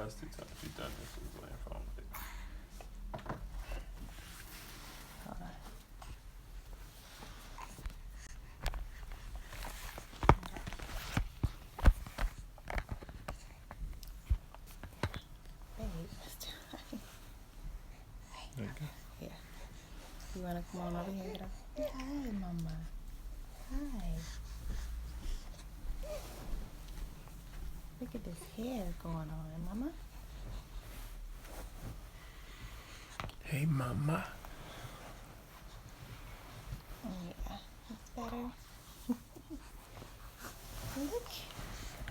last 2 times she's done this, she was laying phone with it. Hold on. Babe, There you go. yeah. You wanna come on over here? Hi, Mama. Hi. Look at this hair going on, Mama. Hey, mama. Oh, yeah, that's better. Look,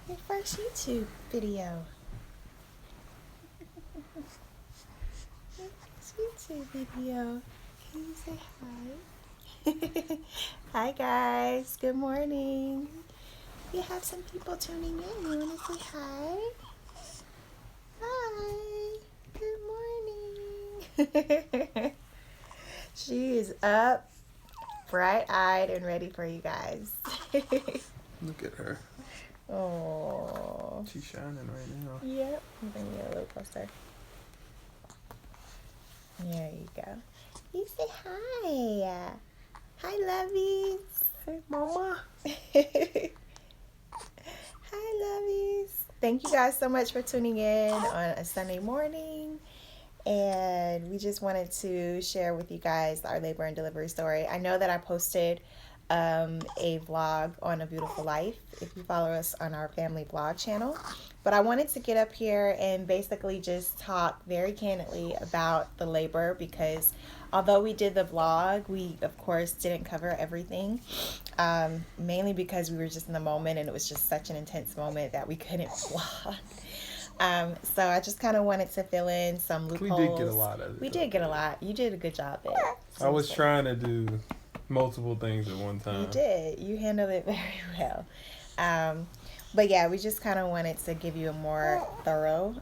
your first YouTube video. First YouTube video. Can you say hi? Hi, guys. Good morning. We have some people tuning in. You want to say hi? Hi. Good morning. She is up, bright-eyed, and ready for you guys. Look at her. Oh. She's shining right now. Yep. I'm bringing you a little closer. There you go. You say hi. Hi, lovies. Hey, mama. Hi, lovies. Thank you guys so much for tuning in on a Sunday morning. And we just wanted to share with you guys our labor and delivery story. I know that I posted a vlog on A Beautiful Life if you follow us on our family blog channel. But I wanted to get up here and basically just talk very candidly about the labor, because although we did the vlog, we of course didn't cover everything, mainly because we were just in the moment and it was just such an intense moment that we couldn't vlog. So I just kind of wanted to fill in some loopholes. We did get a lot of it. We did get a lot. You did a good job at it. I was trying to do multiple things at one time. You did. You handled it very well. But yeah, we just kind of wanted to give you a more thorough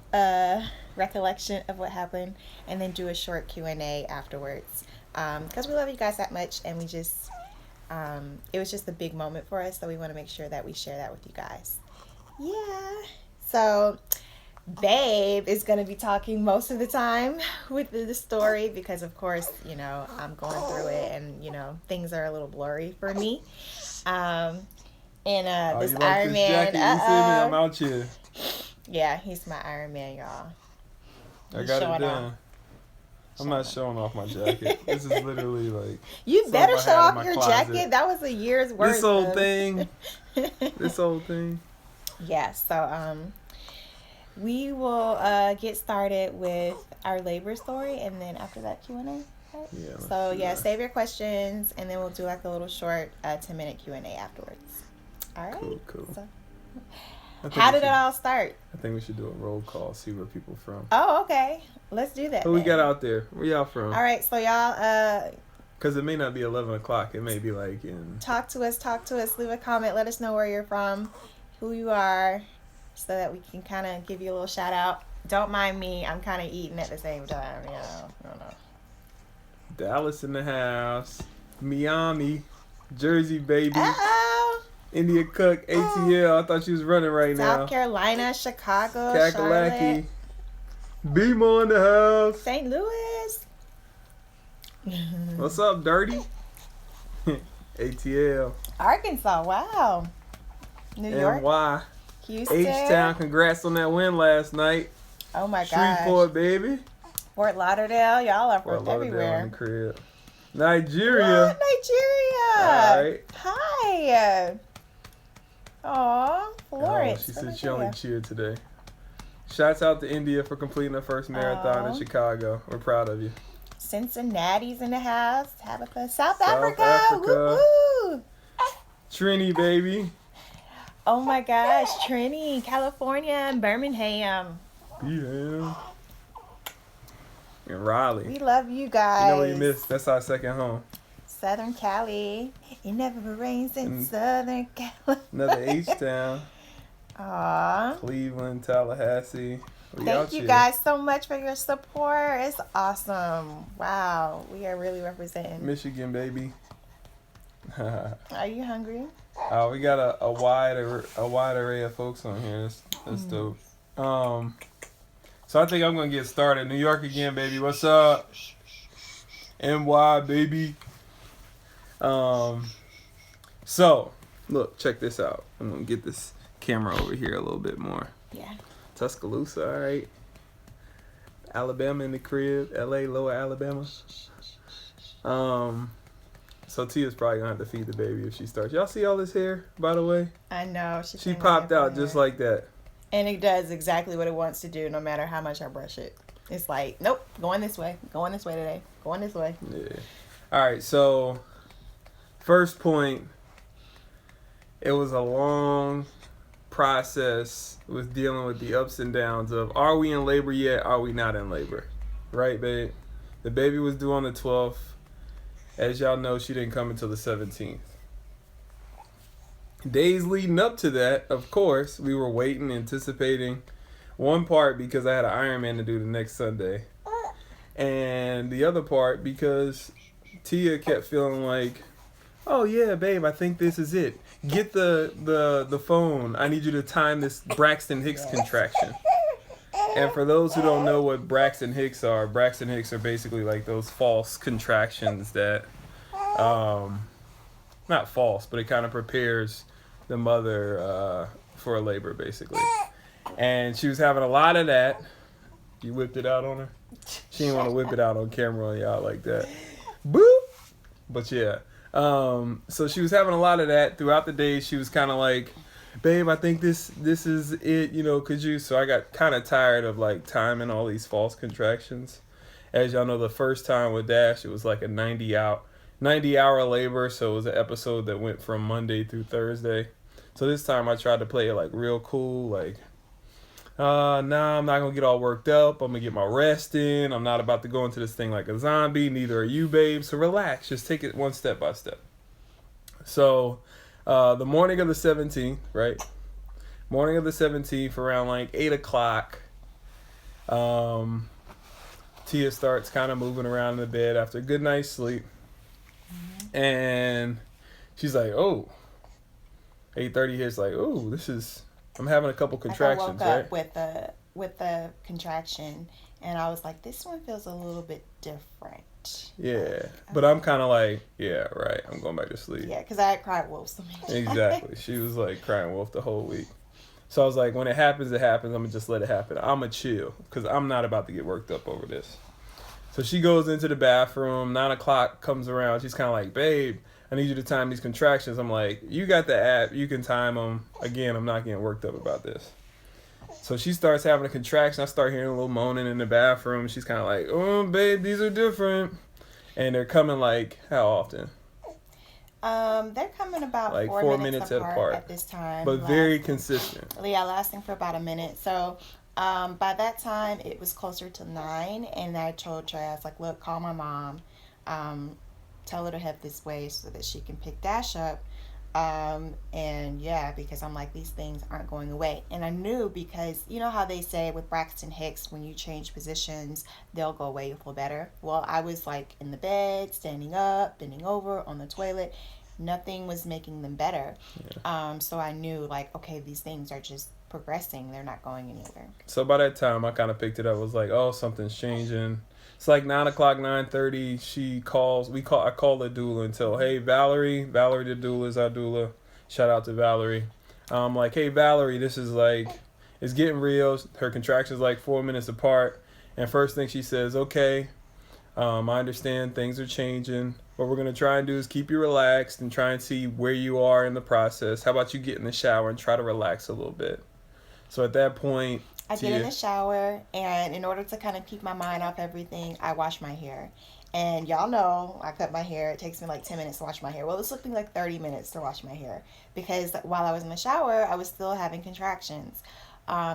recollection of what happened, and then do a short Q&A afterwards. Because we love you guys that much, and we just, it was just a big moment for us, so we want to make sure that we share that with you guys. Yeah. So Babe is going to be talking most of the time with the story, because of course, you know, I'm going through it, and you know, things are a little blurry for me. And this you like Iron this Man, jacket? You see me? I'm out here. yeah, he's my Iron Man, y'all. I He's got showing it done. off. I'm not showing off my jacket. This is literally like You better something show I had in off my your closet. jacket. That was a year's worth. This old thing. This old thing. Yeah, so we will get started with our labor story, and then after that Q&A. Right? Yeah. So yeah, save your questions, and then we'll do like a little short 10-minute Q&A afterwards. All right. Cool. So, how did it all start? I think we should do a roll call, see where people from. Oh, okay. Let's do that. Who we got out there? Where y'all from? All right, so y'all Because it may not be 11 o'clock. It may be like in... Talk to us. Leave a comment. Let us know where you're from, who you are, so that we can kind of give you a little shout out. Don't mind me. I'm kind of eating at the same time, you know. I don't know. Dallas in the house. Miami. Jersey, baby. Uh-oh. India Cook, ATL. I thought she was running right now. South Carolina, Chicago, Kakalaki. Charlotte. Beemo in the house. St. Louis. What's up, Dirty? ATL. Arkansas, wow. New York. NY. Houston. H-Town, congrats on that win last night. Oh my gosh. Shreveport, baby. Fort Lauderdale. Y'all are from Fort Lauderdale everywhere. in the crib. Nigeria. What? Nigeria. All right. Hi. Aw, Florence. She said she only cheered today. Shouts out to India for completing her first marathon in Chicago. We're proud of you. Cincinnati's in the house. Tabitha. South Africa. Africa. Woo-hoo. Trini, baby. Oh my gosh. Trini, California, and Birmingham. Yeah. And Raleigh. We love you guys. You know what you missed? That's our second home. Southern Cali. It never rains in Southern Cali. Another H-Town. Aw. Cleveland, Tallahassee. Thank you guys so much for your support. It's awesome. Wow. We are really representing. Michigan, baby. Are you hungry? We got a wide array of folks on here. That's dope. So I think I'm going to get started. New York again, baby. What's up? NY, baby. So, look, check this out. I'm going to get this camera over here a little bit more. Yeah. Tuscaloosa, all right. Alabama in the crib. LA, Lower Alabama. So Tia's probably going to have to feed the baby if she starts. Y'all see all this hair, by the way? I know. She popped out just like that. And it does exactly what it wants to do no matter how much I brush it. It's like, nope, going this way. Going this way today. Going this way. Yeah. All right, so first point, it was a long process with dealing with the ups and downs of, are we in labor yet? Are we not in labor? Right, babe? The baby was due on the 12th. As y'all know, she didn't come until the 17th. Days leading up to that, of course, we were waiting, anticipating. One part because I had an Ironman to do the next Sunday. And the other part because Tia kept feeling like, oh yeah, babe, I think this is it. Get the phone. I need you to time this Braxton Hicks contraction. And for those who don't know what Braxton Hicks are basically like those false contractions that, not false, but it kind of prepares the mother for a labor, basically. And she was having a lot of that. You whipped it out on her? She didn't want to whip it out on camera on y'all like that. Boop! But yeah. So she was having a lot of that throughout the day. She was kind of like, babe, I think this is it, you know, could you? So I got kind of tired of like timing all these false contractions. As y'all know, the first time with Dash, it was like a 90-hour labor. So it was an episode that went from Monday through Thursday. So this time I tried to play it like real cool, like, nah, I'm not going to get all worked up. I'm going to get my rest in. I'm not about to go into this thing like a zombie. Neither are you, babe. So relax. Just take it one step by step. So the morning of the 17th, right? Morning of the 17th, around like 8 o'clock, Tia starts kind of moving around in the bed after a good night's sleep. Mm-hmm. And she's like, oh, 8:30 hits like, oh, I'm having a couple contractions, I woke right? up with the contraction, and I was like, this one feels a little bit different. Yeah, but I'm kind of like, yeah, right. I'm going back to sleep. Yeah, because I had cried wolf so many times. Exactly. She was like crying wolf the whole week. So I was like, when it happens, it happens. I'm going to just let it happen. I'm going to chill because I'm not about to get worked up over this. So she goes into the bathroom. 9 o'clock comes around. She's kind of like, babe, I need you to time these contractions. I'm like, you got the app. You can time them. Again, I'm not getting worked up about this. So she starts having a contraction. I start hearing a little moaning in the bathroom. She's kind of like, oh, babe, these are different. And they're coming like, how often? They're coming about like 4 minutes apart at this time. But very consistent. Yeah, lasting for about a minute. So by that time, it was closer to 9. And I told Trey, I was like, look, call my mom. Tell her to head this way so that she can pick Dash up. And yeah, because I'm like, these things aren't going away. And I knew because you know how they say with Braxton Hicks, when you change positions, they'll go away, you'll feel better. Well, I was like in the bed, standing up, bending over, on the toilet. Nothing was making them better. Yeah. So I knew like, okay, these things are just progressing. They're not going anywhere. So by that time, I kind of picked it up. I was like, oh, something's changing. It's like 9 o'clock, 9:30. She calls. I call the doula and tell, hey, Valerie the doula is our doula. Shout out to Valerie. I'm like, hey, Valerie, this is like, it's getting real. Her contractions like 4 minutes apart. And first thing she says, okay, I understand things are changing. What we're going to try and do is keep you relaxed and try and see where you are in the process. How about you get in the shower and try to relax a little bit? So at that point, I get in the shower, and in order to kind of keep my mind off everything, I wash my hair. And y'all know I cut my hair. It takes me like 10 minutes to wash my hair. Well, this took me like 30 minutes to wash my hair because while I was in the shower, I was still having contractions.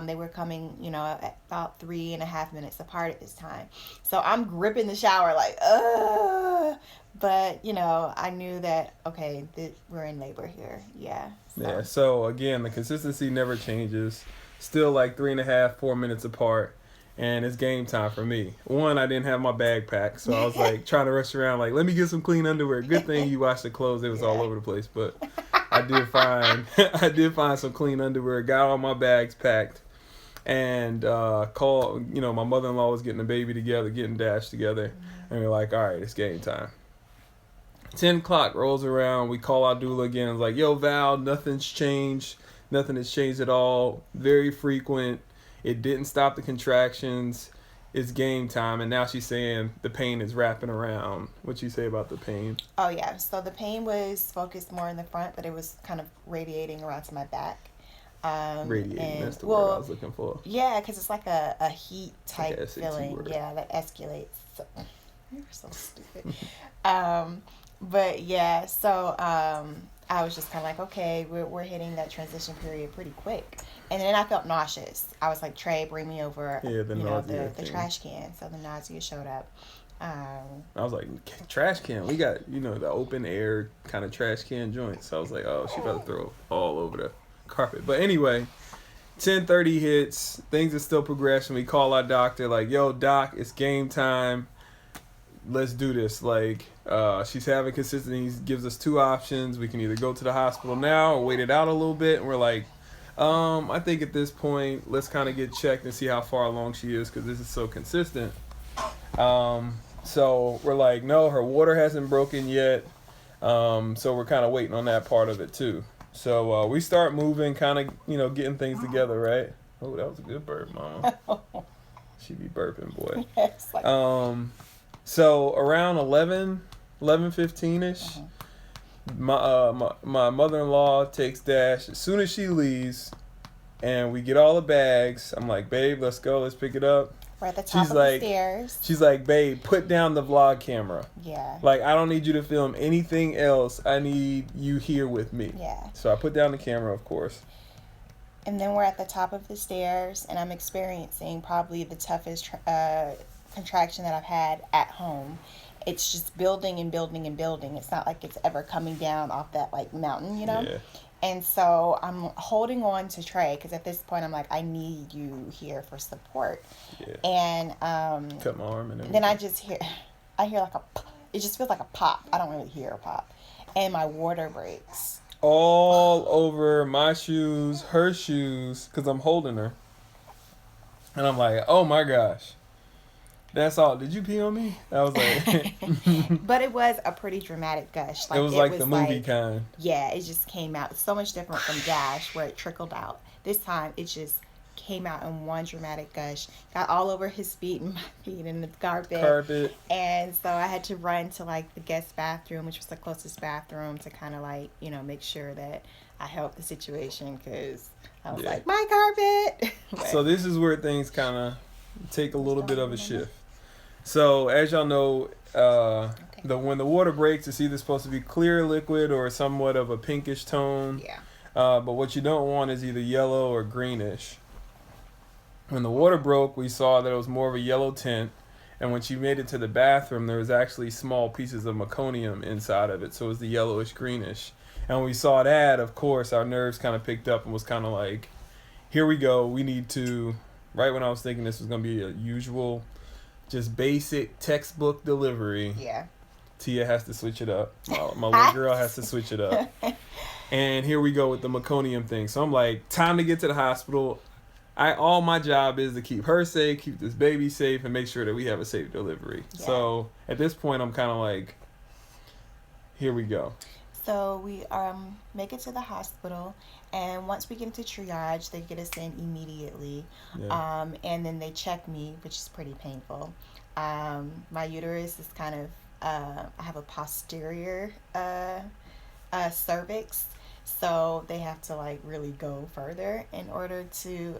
They were coming, at about 3.5 minutes apart at this time. So I'm gripping the shower like, ugh. But, I knew that, okay, we're in labor here. Yeah. So. Yeah. So, again, the consistency never changes. Still like 3.5, 4 minutes apart. And it's game time for me. One, I didn't have my bag packed. So I was like trying to rush around like, let me get some clean underwear. Good thing you washed the clothes. It was all over the place. But I did find some clean underwear. Got all my bags packed. and call. You know, my mother-in-law was getting the baby together, getting Dash together, and we're like, all right, it's game time. 10 o'clock rolls around. We call our doula again. It's like, yo, Val, nothing's changed. Nothing has changed at all. Very frequent. It didn't stop the contractions. It's game time. And now she's saying the pain is wrapping around. What you say about the pain? Oh, yeah. So the pain was focused more in the front, but it was kind of radiating around to my back. Radiating, that's the word I was looking for. Yeah, because it's like a heat type like feeling. word. Yeah, that escalates. So, you're so stupid. But yeah, so I was just kind of like, okay, we're hitting that transition period pretty quick. And then I felt nauseous. I was like, Trey, bring me over, the trash can. So the nausea showed up. I was like, trash can? We got, the open air kind of trash can joint. So I was like, oh, she about to throw all over the carpet. But anyway, 10:30 hits. Things are still progressing. We call our doctor like, yo, doc, it's game time. Let's do this. Like, she's having consistency. He gives us two options. We can either go to the hospital now or wait it out a little bit. And we're like, I think at this point, let's kind of get checked and see how far along she is because this is so consistent. So we're like, no, her water hasn't broken yet. So we're kind of waiting on that part of it too. So we start moving, kind of, getting things together, right? Oh, that was a good burp, mama. She be burping, boy. So around 11:15ish, my mother-in-law takes Dash as soon as she leaves, and we get all the bags. I'm like, babe, let's go, let's pick it up. We're at the top of the stairs. She's like, babe, put down the vlog camera. Yeah. Like, I don't need you to film anything else. I need you here with me. Yeah. So I put down the camera, of course. And then we're at the top of the stairs, and I'm experiencing probably the toughest contraction that I've had at home. It's just building and building and building. It's not like it's ever coming down off that like mountain, Yeah. And so I'm holding on to Trey because at this point I'm like, I need you here for support. Yeah. And cut my arm and everything. then I hear like it just feels like a pop. I don't really hear a pop, and my water breaks all over my shoes, her shoes, because I'm holding her. And I'm like, oh my gosh. That's all. Did you pee on me? I was like... But it was a pretty dramatic gush. Like, it was like the movie kind. Yeah, it just came out. It's so much different from Dash where it trickled out. This time, it just came out in one dramatic gush. Got all over his feet and my feet and the carpet. And so I had to run to like the guest bathroom, which was the closest bathroom, to kind of like, make sure that I helped the situation because I was like, my carpet. So this is where things kind of take a little bit of a shift. So as y'all know, when the water breaks, it's either supposed to be clear liquid or somewhat of a pinkish tone. Yeah. But what you don't want is either yellow or greenish. When the water broke, we saw that it was more of a yellow tint. And when she made it to the bathroom, there was actually small pieces of meconium inside of it. So it was the yellowish greenish. And when we saw that, of course, our nerves kind of picked up and was kind of like, here we go. We need to, right when I was thinking this was going to be a usual, just basic textbook delivery. Yeah. Tia has to switch it up. My little girl has to switch it up. And here we go with the meconium thing. So I'm like, time to get to the hospital. All my job is to keep her safe, keep this baby safe, and make sure that we have a safe delivery. Yeah. So at this point, I'm kind of like, here we go. So we make it to the hospital, and once we get into triage, they get us in immediately. Yeah. And then they check me, which is pretty painful. My uterus is kind of, I have a posterior cervix. So they have to like really go further in order to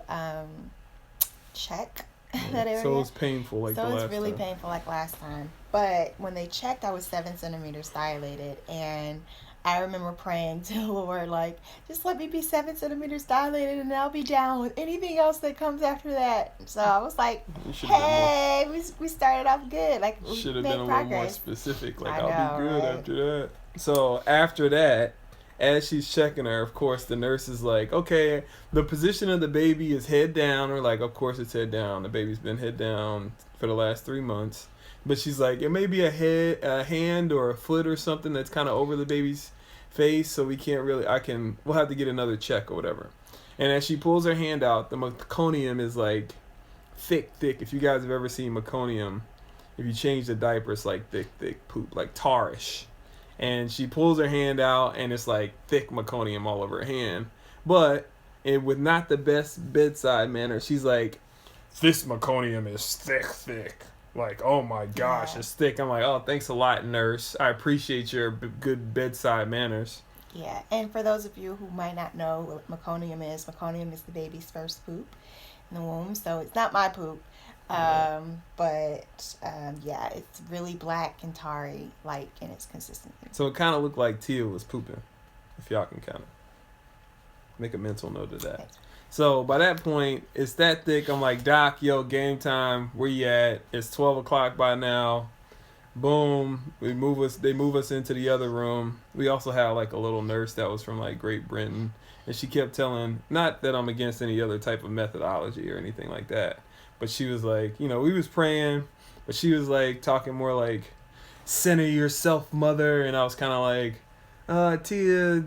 check that area. So it's painful like the last time. So it's really painful like last time. But when they checked, I was 7 centimeters dilated. And I remember praying to the Lord, like, just let me be 7 centimeters dilated and I'll be down with anything else that comes after that. So I was like, hey, we started off good. Like, we should have made been a progress. little more specific. Like, I'll be good after that. So after that, as she's checking her, of course, the nurse is like, okay, the position of the baby is head down. We're like, of course it's head down. The baby's been head down for the last 3 months. But she's like, it may be a hand or a foot or something that's kind of over the baby's face, so we can't really, we'll have to get another check or whatever. And as she pulls her hand out, the meconium is like thick. If you guys have ever seen meconium, if you change the diaper, it's like thick poop, like tarish. And she pulls her hand out, and it's like thick meconium all over her hand. But with not the best bedside manner, she's like, "This meconium is thick. Like, oh my gosh, it's thick." I'm like, "Oh, thanks a lot, nurse. I appreciate your good bedside manners." Yeah, and for those of you who might not know what meconium is the baby's first poop in the womb. So it's not my poop. Yeah, it's really black and tarry like in its consistency. So it kind of looked like Tia was pooping, if y'all can kind of make a mental note of that. Okay. So by that point, it's that thick. I'm like, "Doc, yo, game time. Where you at? It's 12 o'clock by now." Boom. They move us into the other room. We also had like a little nurse that was from like Great Britain. And she kept telling, not that I'm against any other type of methodology or anything like that, but she was like, we was praying, but she was like talking more like, "Center yourself, mother." And I was kind of like, Tia,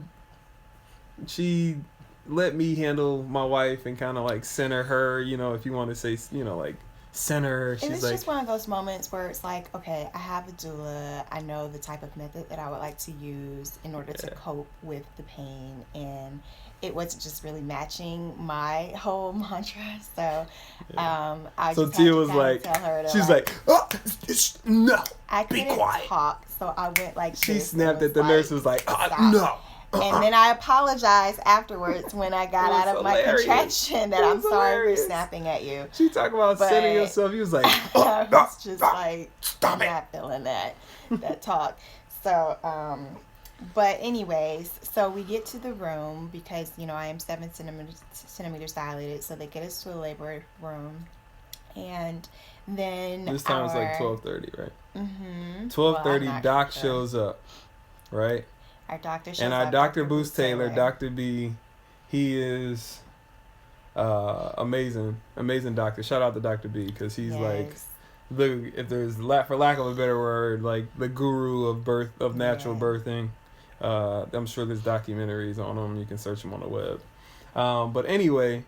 she let me handle my wife and kind of like center her, if you want to say, like center her. And it's just one of those moments where it's like, okay, I have a doula. I know the type of method that I would like to use in order to cope with the pain. And it wasn't just really matching my whole mantra. So I so just Tia had to was like, tell her to she's like, "Oh, no, I be couldn't quiet." talk, so I went like She this snapped and at the was nurse, was like, "Stop." "No. And then I apologized afterwards when I got out of my contraction that I'm sorry for snapping at you. She talking about centering yourself. He was like, I was just like, stop it. Not feeling that talk. So, but anyways, so we get to the room because, I am 7 centimeters dilated. So they get us to a labor room. And then this time it's like 12:30, right? Mm-hmm. 12:30, Doc shows up, right? Our doctor shows and up. our Dr. Boost Taylor, Dr. B, he is amazing doctor. Shout out to Dr. B, because he's like if there's for lack of a better word, like the guru of natural birthing. I'm sure there's documentaries on him. You can search him on the web. But anyway,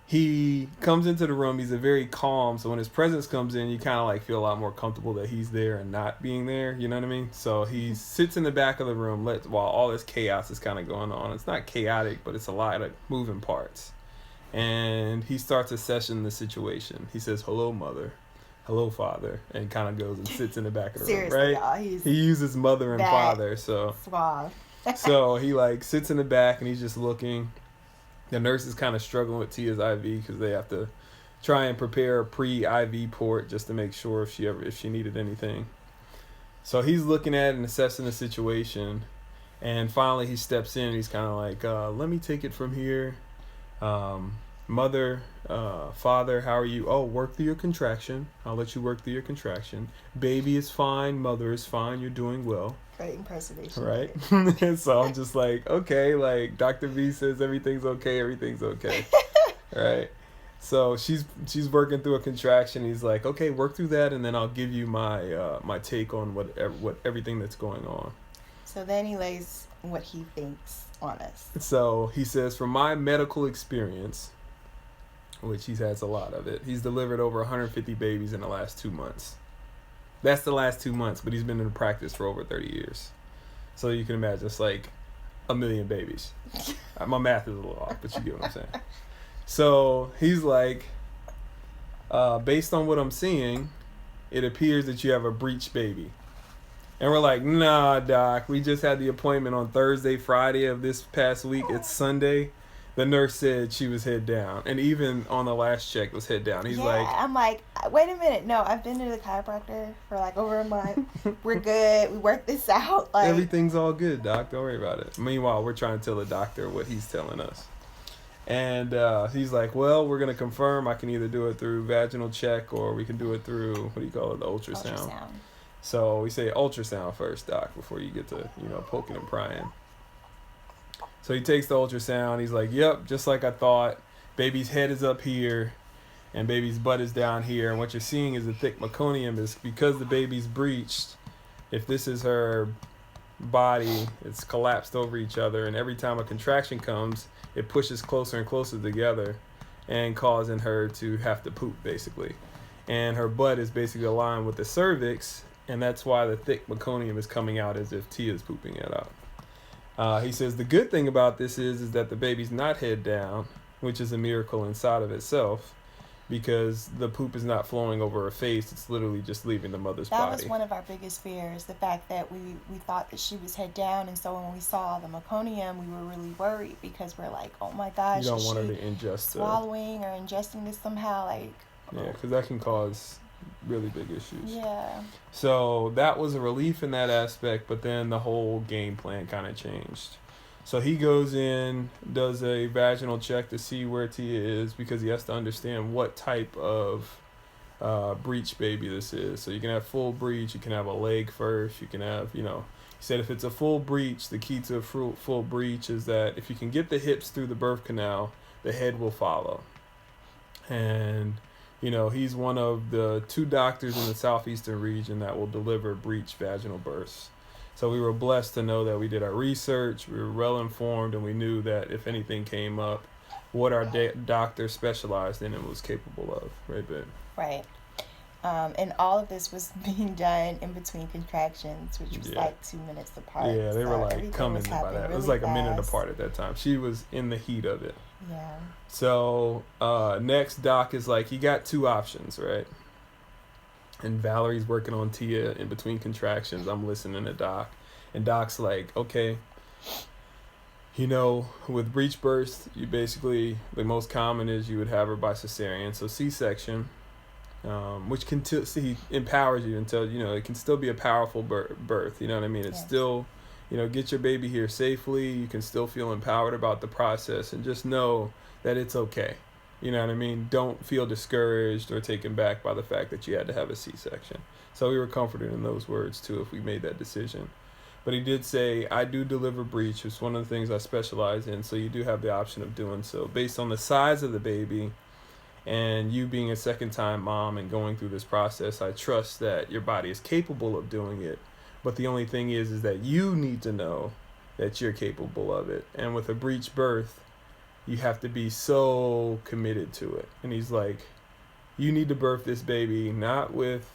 he comes into the room. He's a very calm. So when his presence comes in, you kind of like feel a lot more comfortable that he's there and not being there. You know what I mean? So he sits in the back of the room while all this chaos is kind of going on. It's not chaotic, but it's a lot of moving parts. And he starts assessing the situation. He says, "Hello, mother. Hello, father," and kind of goes and sits in the back of the room, right? Y'all, he uses mother and father, so suave. So he like sits in the back and he's just looking. The nurse is kind of struggling with Tia's IV because they have to try and prepare a pre-IV port just to make sure if she needed anything. So he's looking at it and assessing the situation, and finally he steps in and he's kind of like, "Let me take it from here. Mother, father, how are you? Oh, work through your contraction. I'll let you work through your contraction. Baby is fine. Mother is fine. You're doing well." Great impersonation. Right? And so I'm just like, okay, like Dr. V says everything's okay. Right? So she's working through a contraction. He's like, "Okay, work through that, and then I'll give you my take on what everything that's going on." So then he lays what he thinks on us. So he says, "From my medical experience," which he has a lot of it, he's delivered over 150 babies in the last 2 months. That's the last 2 months, but he's been in practice for over 30 years. So you can imagine it's like 1 million babies. My math is a little off, but you get what I'm saying. So he's like, based on what I'm seeing, it appears that you have a breech baby. And we're like, "Nah, doc, we just had the appointment on Thursday, Friday of this past week. It's Sunday." The nurse said she was head down, and even on the last check was head down. He's like, I'm like, wait a minute, no, I've been to the chiropractor for like over a month. We're good. We worked this out. Like, everything's all good, doc. Don't worry about it. Meanwhile, we're trying to tell the doctor what he's telling us. And he's like, "Well, we're going to confirm. I can either do it through vaginal check or we can do it through, what do you call it, the ultrasound. So we say ultrasound first, doc, before you get to, poking and prying. So he takes the ultrasound. He's like, "Yep, just like I thought. Baby's head is up here and baby's butt is down here. And what you're seeing is a thick meconium is because the baby's breached. If this is her body. It's collapsed over each other, and every time a contraction comes, it pushes closer and closer together, and causing her to have to poop basically. And her butt is basically aligned with the cervix, and that's why the thick meconium is coming out as if Tia's pooping it out. He says the good thing about this is that the baby's not head down, which is a miracle inside of itself, because the poop is not flowing over her face. It's literally just leaving the mother's body. That was one of our biggest fears, the fact that we thought that she was head down, and so when we saw the meconium, we were really worried because we're like, oh my gosh, you don't is want her she to ingest swallowing or ingesting this somehow? Like, yeah, because that can cause really big issues. Yeah. So that was a relief in that aspect, but then the whole game plan kind of changed. So he goes in, does a vaginal check to see where Tia is, because he has to understand what type of breech baby this is. So you can have full breech, you can have a leg first, you can have, he said if it's a full breech, the key to a full breech is that if you can get the hips through the birth canal, the head will follow. And, he's one of the 2 doctors in the southeastern region that will deliver breech vaginal births. So we were blessed to know that we did our research, we were well informed, and we knew that if anything came up, what our doctor specialized in and was capable of. Right, babe? Right. And all of this was being done in between contractions, which was like 2 minutes apart. Yeah, they were like coming by that. It was like a minute apart at that time. She was in the heat of it. Yeah. So next, Doc is like, you got 2 options, right? And Valerie's working on Tia in between contractions. I'm listening to Doc. And Doc's like, okay, with breech births, you basically, the most common is you would have her by cesarean. So C-section, which can he empowers you until, it can still be a powerful birth. You know what I mean? It's still, get your baby here safely. You can still feel empowered about the process, and just know that it's okay. You know what I mean? Don't feel discouraged or taken back by the fact that you had to have a C-section. So we were comforted in those words, too, if we made that decision. But he did say, I do deliver breech. It's one of the things I specialize in, so you do have the option of doing so. Based on the size of the baby and you being a second-time mom and going through this process, I trust that your body is capable of doing it. But the only thing is that you need to know that you're capable of it. And with a breech birth, you have to be so committed to it. And he's like, you need to birth this baby not with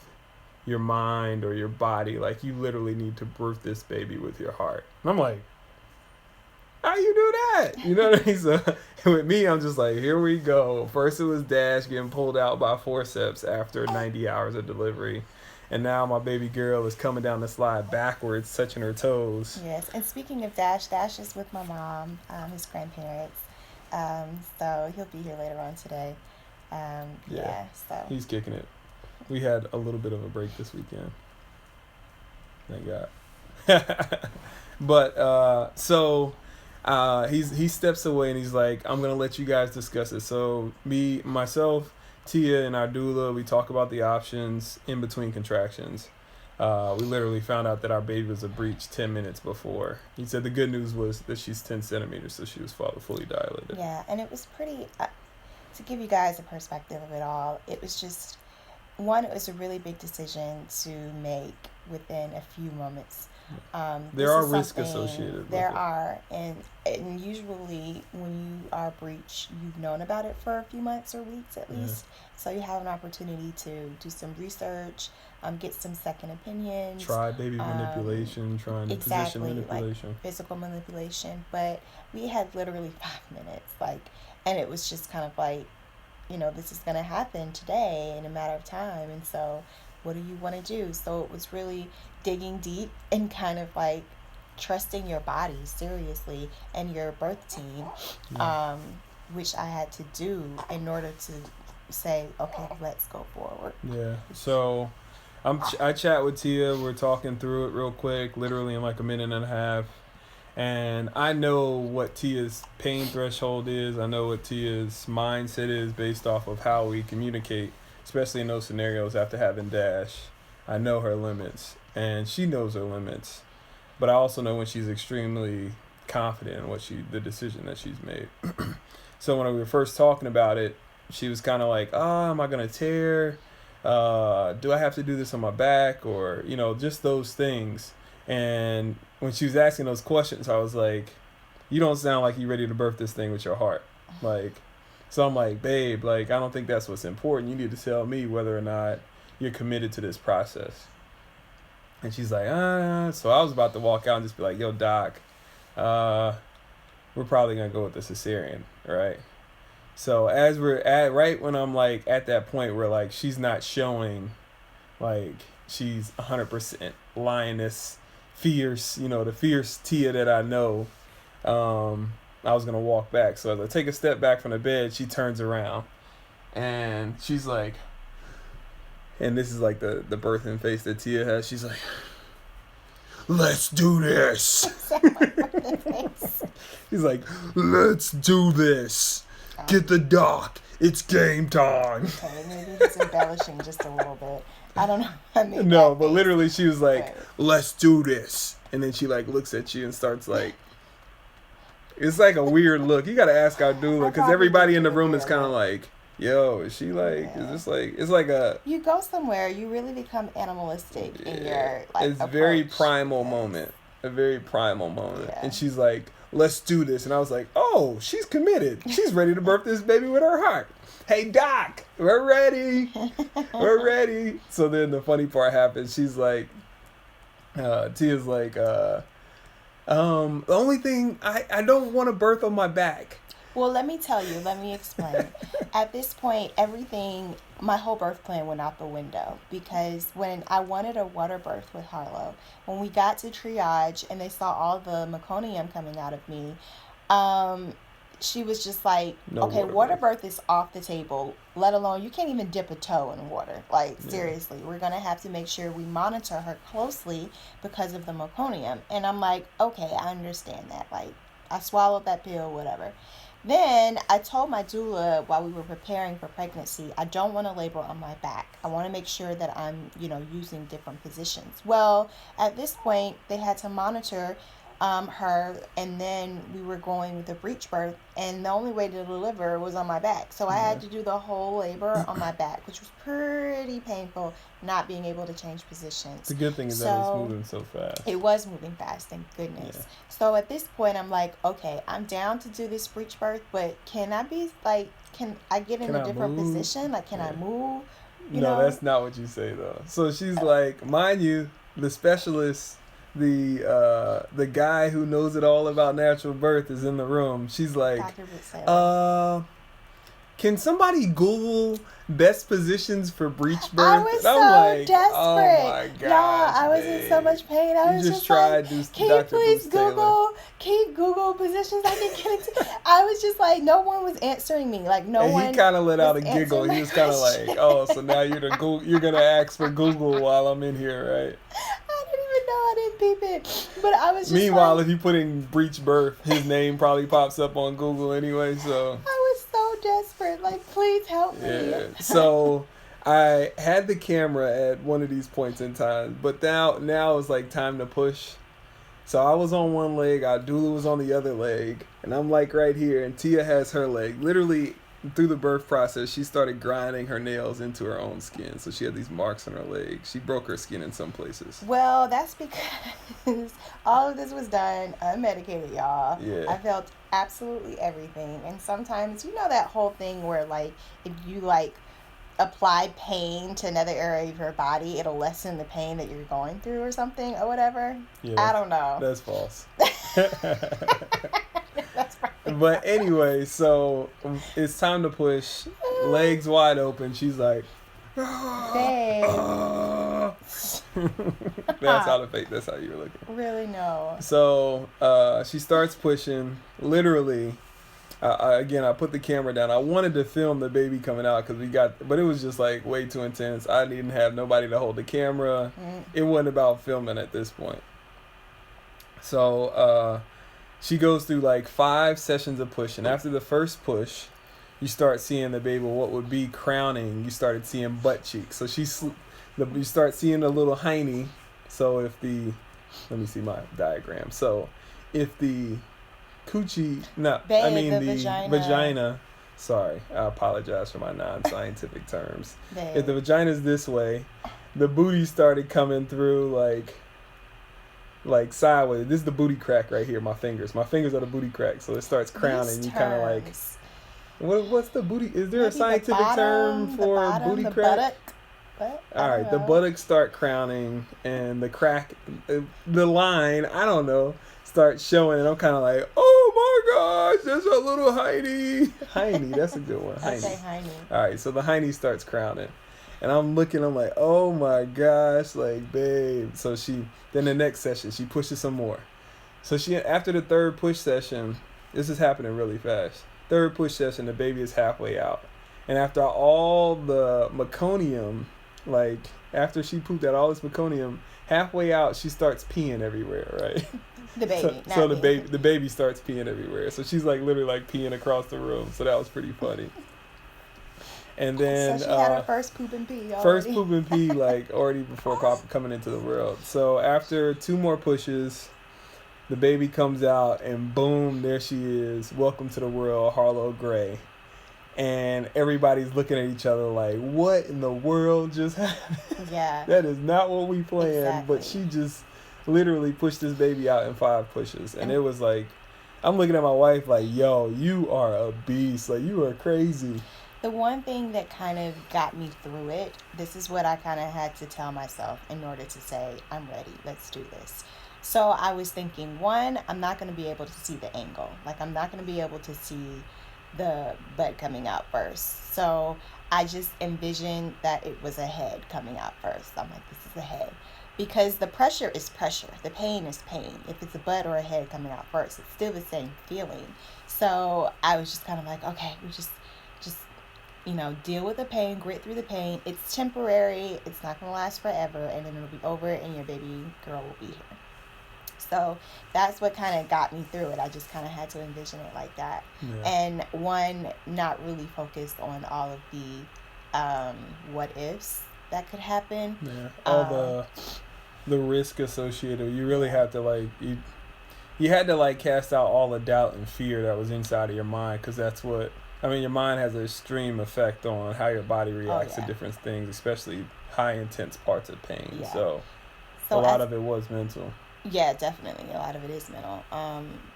your mind or your body. Like, you literally need to birth this baby with your heart. And I'm like, how you do that? You know what I mean? So with me, I'm just like, here we go. First it was Dash getting pulled out by forceps after 90 hours of delivery. And now my baby girl is coming down the slide backwards, touching her toes. Yes, and speaking of Dash is with my mom, his grandparents. So he'll be here later on today. So he's kicking it. We had a little bit of a break this weekend. Thank God. But he steps away and he's like, I'm gonna let you guys discuss it. So myself, Tia, and our doula, we talk about the options in between contractions. We literally found out that our baby was a breech 10 minutes before. He said the good news was that she's 10 centimeters, so she was fully dilated. Yeah, and it was pretty, to give you guys a perspective of it all, it was just, it was a really big decision to make within a few moments. There are risks associated with it. There are, and usually when you are breech, you've known about it for a few months or weeks at least, so you have an opportunity to do some research, get some second opinions. Try baby manipulation, trying position manipulation. Like physical manipulation, but we had literally 5 minutes, and it was just kind of like, this is going to happen today in a matter of time, and so what do you want to do? So it was really digging deep and kind of like trusting your body seriously and your birth team, which I had to do in order to say, okay, let's go forward. Yeah. So I chat with Tia. We're talking through it real quick, literally in like a minute and a half. And I know what Tia's pain threshold is. I know what Tia's mindset is based off of how we communicate, especially in those scenarios after having Dash. I know her limits, and she knows her limits. But I also know when she's extremely confident in the decision that she's made. So when we were first talking about it, she was kind of like, am I going to tear? Do I have to do this on my back? Or, just those things. And when she was asking those questions, I was like, you don't sound like you're ready to birth this thing with your heart. Like, so I'm like, babe, like, I don't think that's what's important. You need to tell me whether or not you're committed to this process. And she's like, So I was about to walk out and just be like, yo, doc, we're probably going to go with the cesarean, right? So as we're at, right when I'm like at that point where like she's not showing, like she's 100% lioness, fierce, the fierce Tia that I know, I was going to walk back. So as I take a step back from the bed, she turns around and she's like, and this is like the birthing face that Tia has. She's like, let's do this. He's like, let's do this. Get the doc. It's game time. Okay, maybe he's embellishing just a little bit. I don't know. No, but literally she was like, let's do this. And then she like looks at you and starts like, it's like a weird look. You got to ask our doula because everybody in the room is kind of like, yo, is she like, is this like, it's like a. You go somewhere, you really become animalistic in your like it's approach. very primal moment. A very primal moment. Yeah. And she's like, let's do this. And I was like, oh, she's committed. She's ready to birth this baby with her heart. Hey, doc, we're ready. We're ready. So then the funny part happens. She's like, Tia's like, the only thing, I don't want to birth on my back. Well, let me explain. At this point, my whole birth plan went out the window because when I wanted a water birth with Harlow, when we got to triage and they saw all the meconium coming out of me, she was just like, okay, water birth is off the table, let alone you can't even dip a toe in water. Like, seriously, we're going to have to make sure we monitor her closely because of the meconium. And I'm like, okay, I understand that. Like, I swallowed that pill, whatever. Then I told my doula while we were preparing for pregnancy, I don't want to labor on my back. I want to make sure that I'm, using different positions. Well, at this point, they had to monitor her, and then we were going with a breech birth, and the only way to deliver was on my back. So I had to do the whole labor on my back, which was pretty painful, not being able to change positions. The good thing is that it's moving so fast. It was moving fast, thank goodness. Yeah. So at this point, I'm like, okay, I'm down to do this breech birth, but can I get in a different position? Like, can I move? No, that's not what you say, though. So she's like, mind you, the specialist, the guy who knows it all about natural birth is in the room. She's like, can somebody Google best positions for breech birth? I was so desperate. Oh my God, y'all, I was in so much pain. I was just tried like, can you please Google positions I can get into? I was just like, no one was answering me. Like, no one. He kind of let out a giggle. He was kind of like, oh, so now you're gonna ask for Google while I'm in here, right? I didn't peep it, but I was just Meanwhile, if you put in breech birth, his name probably pops up on Google anyway, so. I was so desperate, like, please help me. Yeah, so I had the camera at one of these points in time, but now it's like time to push. So I was on one leg, our doula was on the other leg, and I'm like right here, and Tia has her leg. Literally, through the birth process, she started grinding her nails into her own skin. So she had these marks on her leg. She broke her skin in some places. Well, that's because all of this was done unmedicated, y'all. Yeah. I felt absolutely everything. And sometimes, that whole thing where, like, if you, like, apply pain to another area of your body, it'll lessen the pain that you're going through or something or whatever. Yeah, I don't know. That's false. But anyway, so it's time to push. Legs wide open. She's like, babe. That's how you were looking. Really, no. So she starts pushing. Literally, I put the camera down. I wanted to film the baby coming out but it was just like way too intense. I didn't have nobody to hold the camera. It wasn't about filming at this point. So she goes through like 5 sessions of pushing. After the first push, you start seeing the baby, what would be crowning. You started seeing butt cheeks. So you start seeing a little hiney. So let me see my diagram. So if the coochie, the vagina, sorry, I apologize for my non-scientific terms. Babe. If the vagina's this way, the booty started coming through like like sideways. This is the booty crack right here. My fingers are the booty crack. So it starts crowning. You kind of like, what's the booty? Is there a scientific term for booty crack? All right, the buttocks start crowning, and the crack, the line, I don't know, starts showing, and I'm kind of like, oh my gosh, there's a little hiney. Hiney, that's a good one. Hiney. All right, so the hiney starts crowning, and I'm looking, I'm like, oh my gosh, like, babe. So then the next session, she pushes some more. So after the third push session, this is happening really fast. Third push session, the baby is halfway out. And after all the meconium, like, after she pooped out all this meconium, halfway out, she starts peeing everywhere, right? The baby. So the baby starts peeing everywhere. So she's, like, literally, like, peeing across the room. So that was pretty funny. And then... So she had her first poop and pee already. First poop and pee, like, already before Papa coming into the world. So after 2 more pushes, the baby comes out, and boom, there she is. Welcome to the world, Harlow Gray. And everybody's looking at each other like, what in the world just happened? Yeah. That is not what we planned. Exactly. But she just literally pushed this baby out in 5 pushes. And it was like, I'm looking at my wife like, yo, you are a beast. Like, you are crazy. The one thing that kind of got me through it, this is what I kind of had to tell myself in order to say, I'm ready, let's do this. So I was thinking, one, I'm not going to be able to see the angle. Like, I'm not going to be able to see the butt coming out first. So I just envisioned that it was a head coming out first. I'm like, this is a head. Because the pressure is pressure. The pain is pain. If it's a butt or a head coming out first, it's still the same feeling. So I was just kind of like, okay, we just deal with the pain, grit through the pain. It's temporary. It's not going to last forever. And then it'll be over and your baby girl will be here. So that's what kind of got me through it. I just kind of had to envision it like that. Yeah. And one, not really focused on all of the what ifs that could happen. Yeah, all the risk associated. You really have to, like, you had to, like, cast out all the doubt and fear that was inside of your mind, because that's what, I mean, your mind has an extreme effect on how your body reacts to different things, especially high intense parts of pain. Yeah. So a lot of it was mental. Yeah, definitely. A lot of it is mental.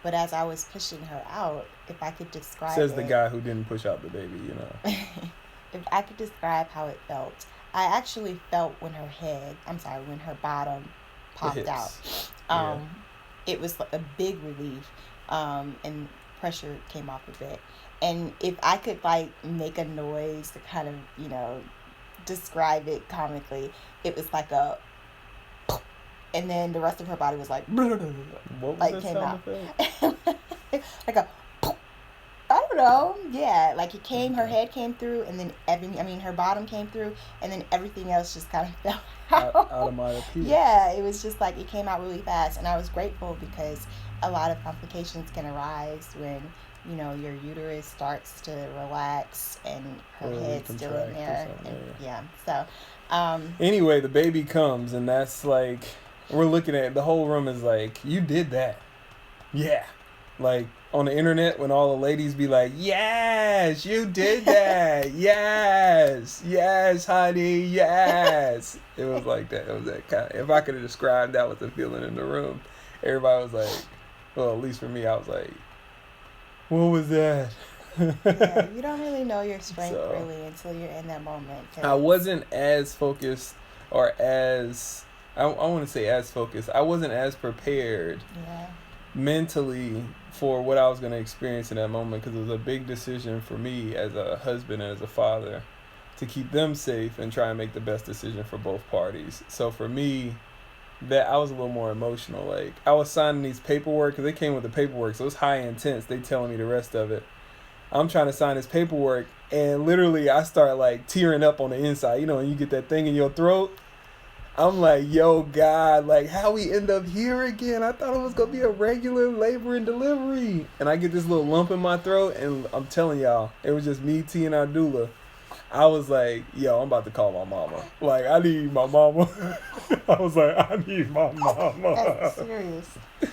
But as I was pushing her out, if I could describe Says the guy who didn't push out the baby, you know. If I could describe how it felt, I actually felt when her bottom popped out. It was a big relief, and pressure came off a bit. And if I could, like, make a noise to kind of, describe it comically, it was like a... And then the rest of her body was like, what was like, that came sound out. Like a, I don't know. Yeah, like it came, her head came through, and then her bottom came through, and then everything else just kind of fell out of my appeal. Yeah, it was just like, it came out really fast. And I was grateful because a lot of complications can arise when, your uterus starts to relax and her head's still in there. Anyway, the baby comes, and that's like... We're looking at it, the whole room is like, you did that. Yeah. Like, on the internet, when all the ladies be like, yes, you did that. yes, honey, yes. It was like that. It was that kind of, if I could have described that was the feeling in the room, everybody was like, well, at least for me, I was like, what was that? Yeah, you don't really know your strength really until you're in that moment. I wasn't as focused or as... I want to say as focused. I wasn't as prepared mentally for what I was going to experience in that moment, because it was a big decision for me as a husband and as a father to keep them safe and try and make the best decision for both parties. So for me, that I was a little more emotional. Like, I was signing these paperwork, because they came with the paperwork, so it was high intense. They telling me the rest of it. I'm trying to sign this paperwork, and literally I start, like, tearing up on the inside. And you get that thing in your throat. I'm like, yo, God, like, how we end up here again? I thought it was going to be a regular labor and delivery. And I get this little lump in my throat, and I'm telling y'all, it was just me, T, and our doula. I was like, yo, I'm about to call my mama. Like, I need my mama. I was like, I need my mama. That's serious.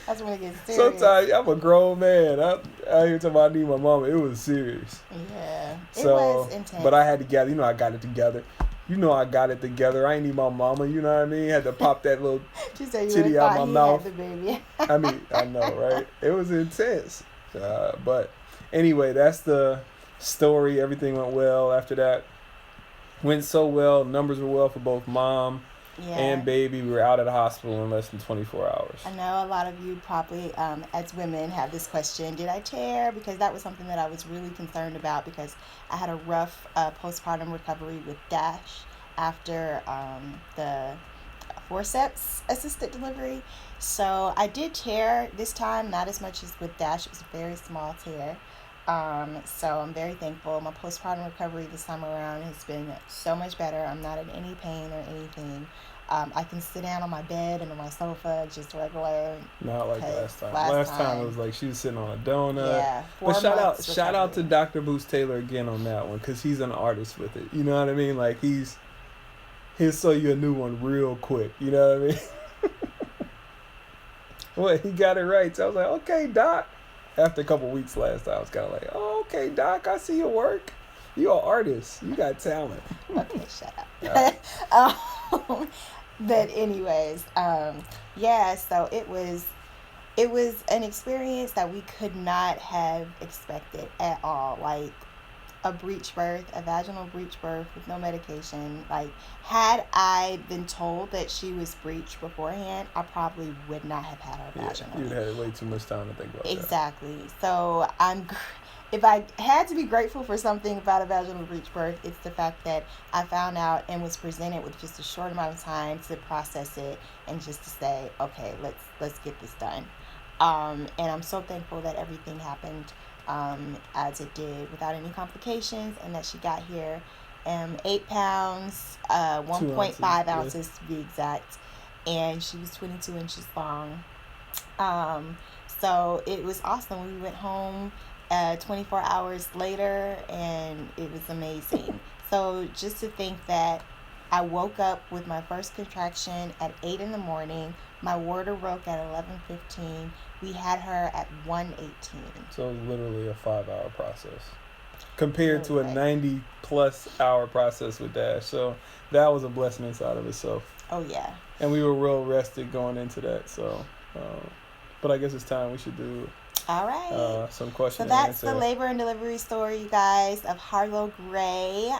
That's when it gets serious. Sometimes I'm a grown man. I hear talking about I need my mama. It was serious. Yeah. So, it was intense. But I had to gather. I got it together. you know, I got it together. I ain't need my mama. You know what I mean? Had to pop that little She said you titty would out have my thought he mouth. had the baby. I mean, I know, right? It was intense. But anyway, that's the story. Everything went well after that. Went so well. Numbers were well for both mom and baby. We were out of the hospital in less than 24 hours. I know a lot of you probably, as women, have this question: did I tear? Because that was something that I was really concerned about, because I had a rough postpartum recovery with Dash after the forceps assisted delivery. So I did tear this time, not as much as with Dash. It was a very small tear. So I'm very thankful. My postpartum recovery this time around has been so much better. I'm not in any pain or anything. I can sit down on my bed and on my sofa, just regular. Not like last time. Last time it was like she was sitting on a donut. Yeah. But shout out to Dr. Boots Taylor again on that one, because he's an artist with it. You know what I mean? Like he'll sew you a new one real quick. You know what I mean? Well, he got it right. So I was like, okay, Doc. After a couple weeks last time, I was kind of like, oh, okay, Doc, I see your work. You're an artist. You got talent. Okay, shut up. But anyways, so it was an experience that we could not have expected at all. Like a breech birth, a vaginal breech birth with no medication. Like, had I been told that she was breech beforehand, I probably would not have had her vaginal. You'd had way too much time to think about Exactly. So if I had to be grateful for something about a vaginal breech birth, it's the fact that I found out and was presented with just a short amount of time to process it and just to say, okay, let's get this done. And I'm so thankful that everything happened as it did without any complications, and that she got here 8 pounds, 1.5 ounces to be exact, and she was 22 inches long. So it was awesome. We went home 24 hours later, and it was amazing. So just to think that I woke up with my first contraction at 8 in the morning. My water broke at 11:15. We had her at 1:18. So it was literally a 5-hour process compared to a 90-plus hour process with Dash. So that was a blessing inside of itself. Oh, yeah. And we were real rested going into that. So, but I guess it's time we should do all right. some questions. So that's the labor and delivery story, you guys, of Harlow Gray.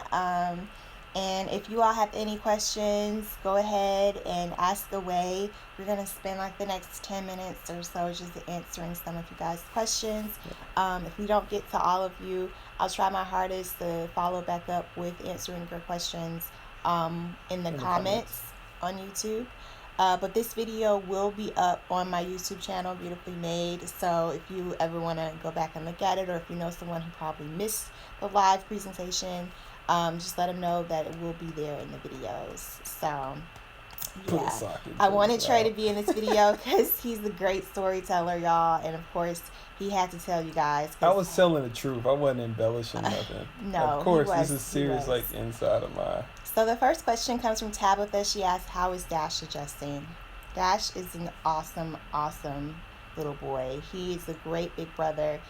And if you all have any questions, go ahead and ask away. We're going to spend like the next 10 minutes or so just answering some of you guys' questions. If we don't get to all of you, I'll try my hardest to follow back up with answering your questions in the comments on YouTube. But this video will be up on my YouTube channel, Beautifully Made. So if you ever want to go back and look at it, or if you know someone who probably missed the live presentation, just let them know that it will be there in the videos. So, yeah. I wanted Trey to be in this video because he's a great storyteller, y'all. And, of course, he had to tell you guys. I was telling the truth. I wasn't embellishing nothing. No, of course, this is serious, like, inside of my... So the first question comes from Tabitha. She asks, how is Dash adjusting? Dash is an awesome, awesome little boy. He is a great big brother.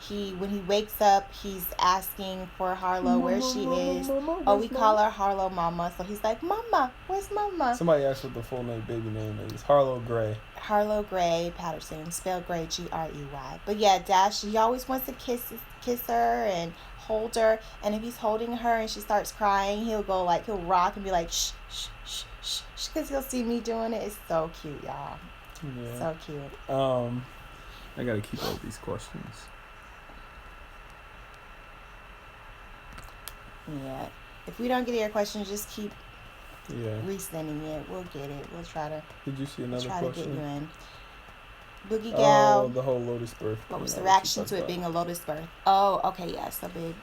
When he wakes up, he's asking for Harlow where she is. We call her Harlow Mama. So he's like, Mama, where's Mama? Somebody asked what the full baby name is. Harlow Gray. Harlow Gray Patterson, spelled Gray, Grey. But yeah, Dash, he always wants to kiss her and hold her. And if he's holding her and she starts crying, he'll rock and be like, shh, shh, shh, shh, because he'll see me doing it. It's so cute, y'all. Yeah. So cute. I gotta keep all these questions. Yeah. If we don't get your question, just keep resending it. We'll get it. We'll try to. Did you see another question? To get you in. Boogie Gal. Oh, the whole Lotus birth. What was the reaction to it being a Lotus birth? Oh, okay, yeah, so big.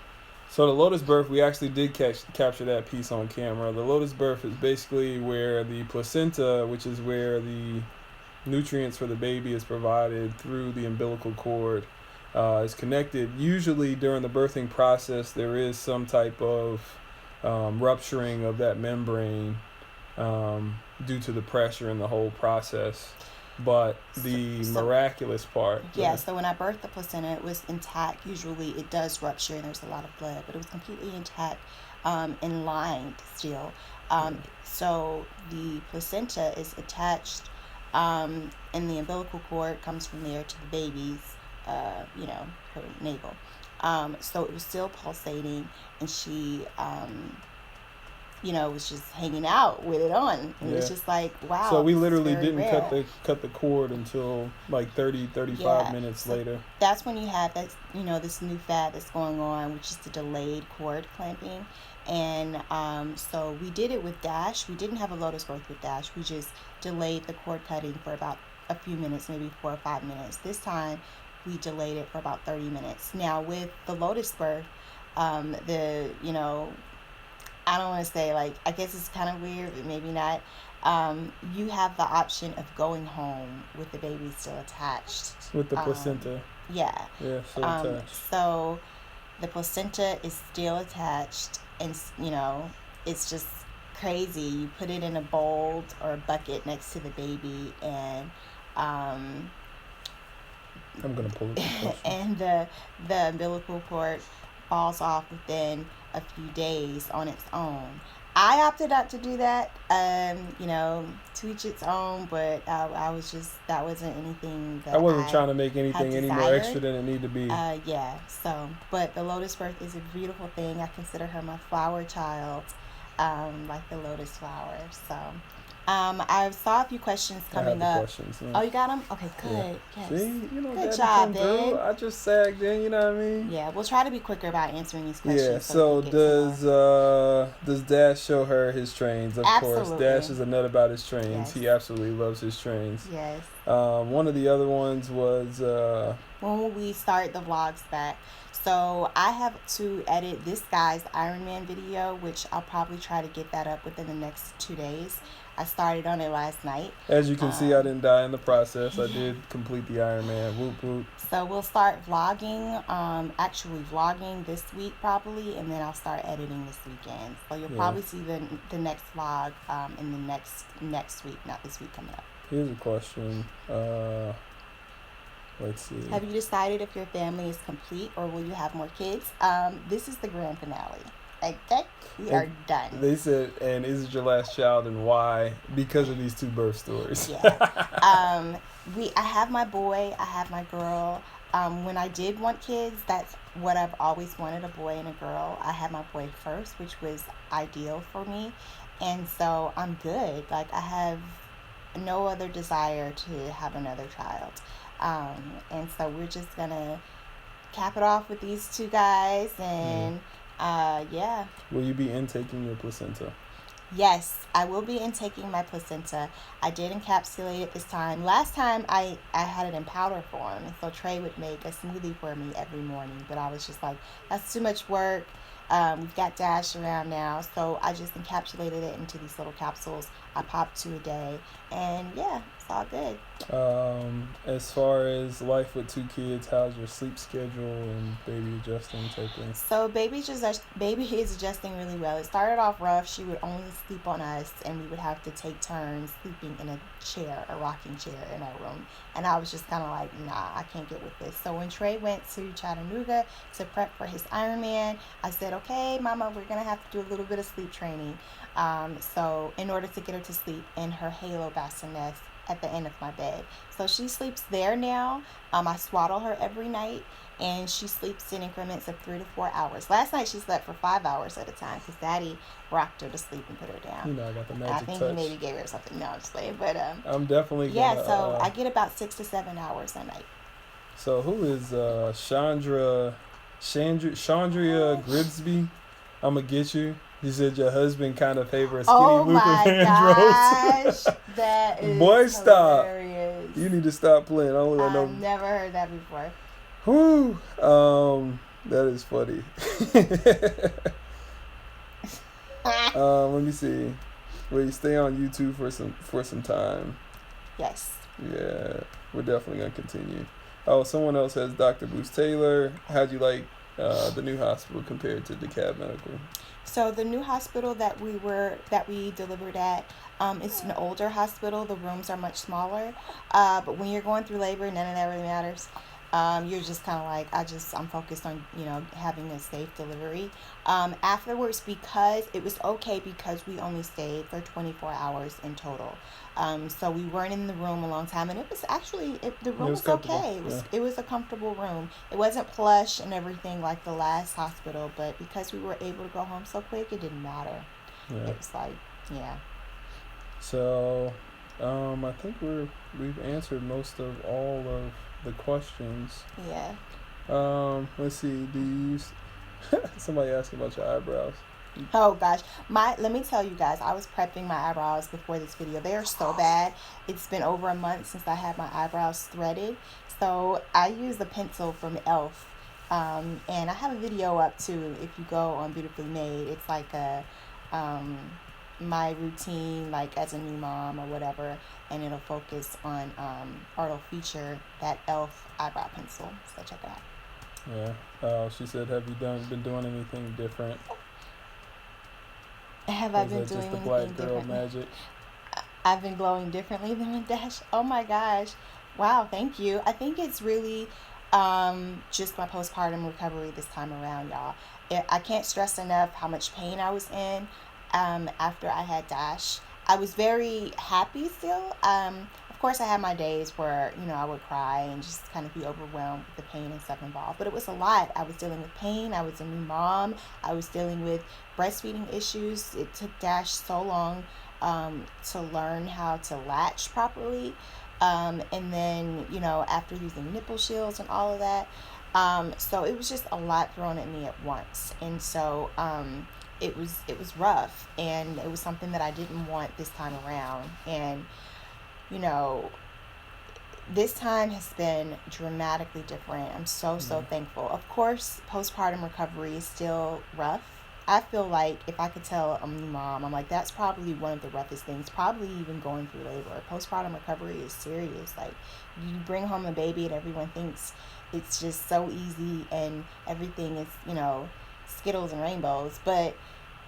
So the Lotus birth, we actually did capture that piece on camera. The Lotus birth is basically where the placenta, which is where the nutrients for the baby is provided through the umbilical cord, is connected. Usually during the birthing process, there is some type of rupturing of that membrane due to the pressure in the whole process. But the miraculous part. Yeah, so when I birthed the placenta, it was intact. Usually it does rupture and there's a lot of blood, but it was completely intact and lined still. So the placenta is attached, and the umbilical cord comes from there to the baby's, her navel. So it was still pulsating, and she, was just hanging out with it on. And it was just like, wow. So we this is literally very didn't rare. cut the cord until like 35 minutes So later. that's when you have that, this new fad that's going on, which is the delayed cord clamping. And so we did it with Dash. We didn't have a lotus birth with Dash. We just delayed the cord cutting for about a few minutes, maybe 4 or 5 minutes. This time we delayed it for about 30 minutes. Now with the lotus birth, I don't want to say, like, I guess it's kind of weird, but maybe not. You have the option of going home with the baby still attached. With the placenta. Yeah. Yeah, still attached. So the placenta is still attached, and, it's just crazy. You put it in a bowl or a bucket next to the baby, and I'm going to pull it. and the umbilical cord falls off within a few days on its own. I opted not to do that, to each its own, but I was just, that wasn't anything that I wasn't trying to make anything any more extra than it needed to be. But the lotus birth is a beautiful thing. I consider her my flower child, like the lotus flower. So I saw a few questions coming up. Questions, yeah. Oh, you got them? Okay, good. Yeah. Yes. See, good job, Ben. I just sagged in, you know what I mean? Yeah, we'll try to be quicker about answering these questions. Yeah, so does Dash show her his trains? Of Absolutely. course. Dash is a nut about his trains. Yes. He absolutely loves his trains. Yes. One of the other ones was when will we start the vlogs back? So I have to edit this guy's Iron Man video, which I'll probably try to get that up within the next 2 days. I started on it last night. As you can see, I didn't die in the process. I did complete the Iron Man. Whoop, whoop. So we'll start vlogging, actually vlogging this week probably, and then I'll start editing this weekend. So you'll probably see the next vlog in the next week, not this week coming up. Here's a question. Let's see. Have you decided if your family is complete or will you have more kids? This is the grand finale. Okay, we are done. They said, and is it your last child and why? Because of these 2 birth stories. Yeah. I have my boy, I have my girl. When I did want kids, that's what I've always wanted, a boy and a girl. I had my boy first, which was ideal for me. And so I'm good. Like, I have no other desire to have another child. And so we're just going to cap it off with these 2 guys and... Will you be intaking your placenta? Yes, I will be intaking my placenta. I did encapsulate it this time. Last time I had it in powder form, and so Trey would make a smoothie for me every morning, but I was just like, that's too much work. We've got Dash around now, so I just encapsulated it into these little capsules. I popped 2 a day, and it's all good. As far as life with 2 kids, how's your sleep schedule and baby adjusting taking? So baby is adjusting really well. It started off rough. She would only sleep on us, and we would have to take turns sleeping in a rocking chair in our room. And I was just kind of like, nah, I can't get with this. So when Trey went to Chattanooga to prep for his Ironman, I said, okay, Mama, we're going to have to do a little bit of sleep training. So in order to get her to sleep in her halo bassinet at the end of my bed. So she sleeps there now. I swaddle her every night, and she sleeps in increments of 3 to 4 hours. Last night she slept for 5 hours at a time because Daddy rocked her to sleep and put her down. I got the magic touch. I think he maybe gave her something. No, I'm just playing. But I'm definitely gonna, so I get about 6 to 7 hours a night. So who is Chandria Gribsby? I'm gonna get you. You said your husband kind of favors skinny Luther Vandross. Gosh, that is Boy, stop. hilarious. You need to stop playing. I've never heard that before. Whew. That is funny. Let me see. Will you stay on YouTube for some time? Yes. Yeah, we're definitely gonna continue. Oh, someone else has Dr. Bruce Taylor. How'd you like the new hospital compared to DeKalb Medical? So the new hospital that we delivered at, it's an older hospital. The rooms are much smaller. But when you're going through labor, none of that really matters. You're just kind of like, I'm focused on, having a safe delivery. Afterwards, because it was okay because we only stayed for 24 hours in total. So we weren't in the room a long time, and it was actually, the room was okay. It was a comfortable room. It wasn't plush and everything like the last hospital, but because we were able to go home so quick, it didn't matter. Yeah. It was like, yeah. So, I think we've answered most of all of the questions. Yeah. Let's see. Do you use somebody asked about your eyebrows? Oh gosh, let me tell you guys, I was prepping my eyebrows before this video. They are so bad. It's been over a month since I had my eyebrows threaded, so I used a pencil from Elf, and I have a video up too. If you go on Beautifully Made, it's like a my routine, like as a new mom or whatever, and it'll focus on or it'll feature that Elf eyebrow pencil. So check it out. Yeah. She said, "Have you been doing anything different?" Have I been doing just the anything black girl differently? magic? I've been glowing differently than with Dash. Oh my gosh. Wow, thank you. I think it's really just my postpartum recovery this time around, y'all. I can't stress enough how much pain I was in after I had Dash. I was very happy still. Of course, I had my days where, I would cry and just kind of be overwhelmed with the pain and stuff involved. But it was a lot. I was dealing with pain. I was a new mom. I was dealing with breastfeeding issues. It took Dash so long to learn how to latch properly. And then, after using nipple shields and all of that. So it was just a lot thrown at me at once. And so it was rough, and it was something that I didn't want this time around. And, this time has been dramatically different. I'm so thankful. Of course, postpartum recovery is still rough. I feel like if I could tell a new mom, I'm like, that's probably one of the roughest things, probably even going through labor. Postpartum recovery is serious. Like, you bring home a baby and everyone thinks it's just so easy and everything is, Skittles and rainbows, but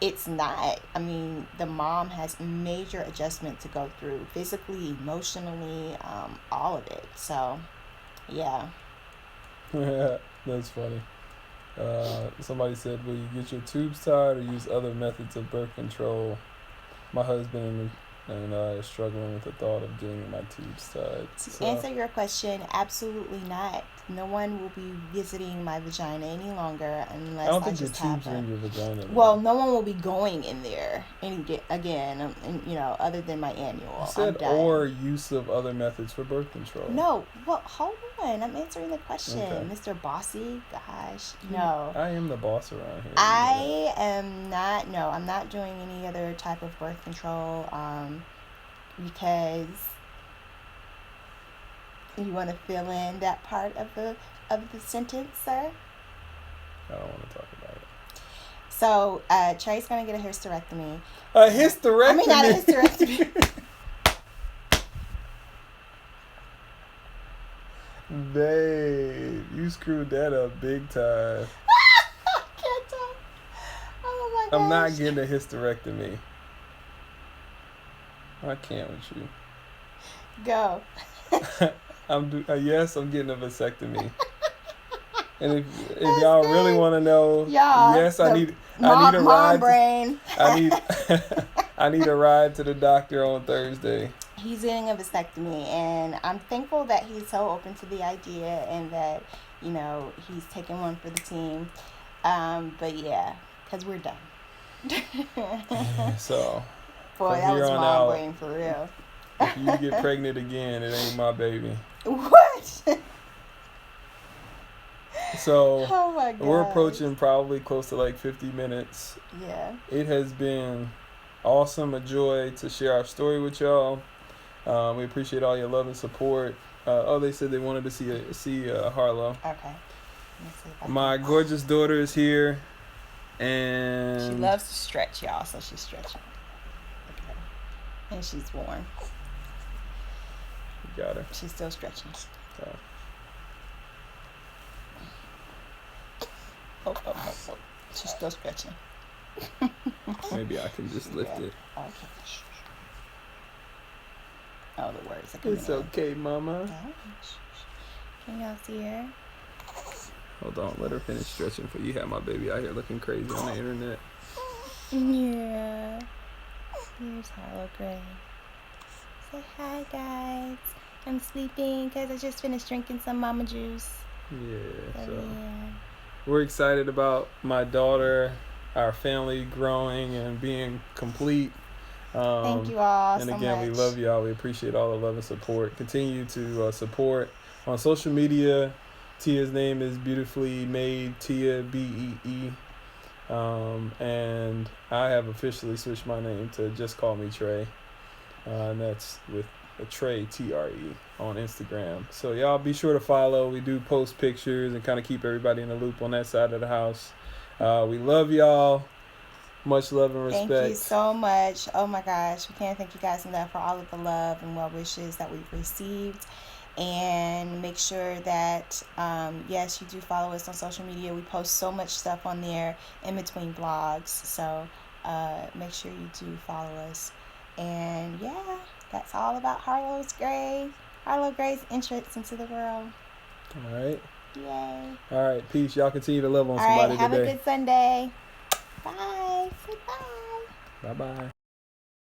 it's not. I mean, the mom has major adjustment to go through, physically, emotionally, all of it. So, yeah. That's funny. Somebody said, "Will you get your tubes tied or use other methods of birth control? My husband and I are struggling with the thought of getting my tubes tied." To answer your question, absolutely not. No one will be visiting my vagina any longer unless I don't think just your tubes have are in your vagina. Well, no one will be going in there again, other than my annual. I said, or use of other methods for birth control. No, well, hold on. I'm answering the question, Okay. Mr. Bossy. Gosh, no. I am the boss around here. I am not. No, I'm not doing any other type of birth control. Because you want to fill in that part of the sentence, sir. I don't want to talk about it. So, Trey's gonna get a hysterectomy. A hysterectomy? I mean, not a hysterectomy. Babe, you screwed that up big time. I can't talk. Oh my gosh. I'm not getting a hysterectomy. I can't with you. Go. Yes, I'm getting a vasectomy. And if y'all really want to know, yes, I need a ride. Brain. I need a ride to the doctor on Thursday. He's getting a vasectomy, and I'm thankful that he's so open to the idea and that he's taking one for the team. But yeah, because we're done. So, boy, that was mom brain for real. If you get pregnant again, it ain't my baby. What? So, oh my God. We're approaching probably close to like 50 minutes. Yeah. It has been awesome, a joy to share our story with y'all. We appreciate all your love and support. They said they wanted to see Harlow. Okay. My gorgeous daughter is here, and she loves to stretch, y'all, so she's stretching. Okay. And she's warm. You got her. She's still stretching. Oh. She's still stretching. Maybe I can just lift it. Okay. Oh, the words. It's okay, Mama. Can y'all see her? Hold on, let her finish stretching for you. Have my baby out here looking crazy on the internet. Yeah. Here's Harlow Gray. Say hi, guys. I'm sleeping because I just finished drinking some mama juice. Yeah, so yeah. We're excited about my daughter, our family growing and being complete. Thank you all and so again, much. we love y'all. We appreciate all the love and support. Continue to support on social media. Tia's name is Beautifully Made, Tia, BEE. And I have officially switched my name to Just Call Me Trey. And that's with a Trey, TRE, on Instagram. So y'all be sure to follow. We do post pictures and kind of keep everybody in the loop on that side of the house. We love y'all. Much love and respect. Thank you so much. Oh my gosh, we can't thank you guys enough for all of the love and well wishes that we've received. And make sure that yes, you do follow us on social media. We post so much stuff on there in between vlogs, so make sure you do follow us. And yeah, that's all about Harlow Gray's entrance into the world. All right. Yay. All right, peace. Y'all continue to love on All somebody right, have today. a good Sunday. Bye. Say bye. Bye-bye.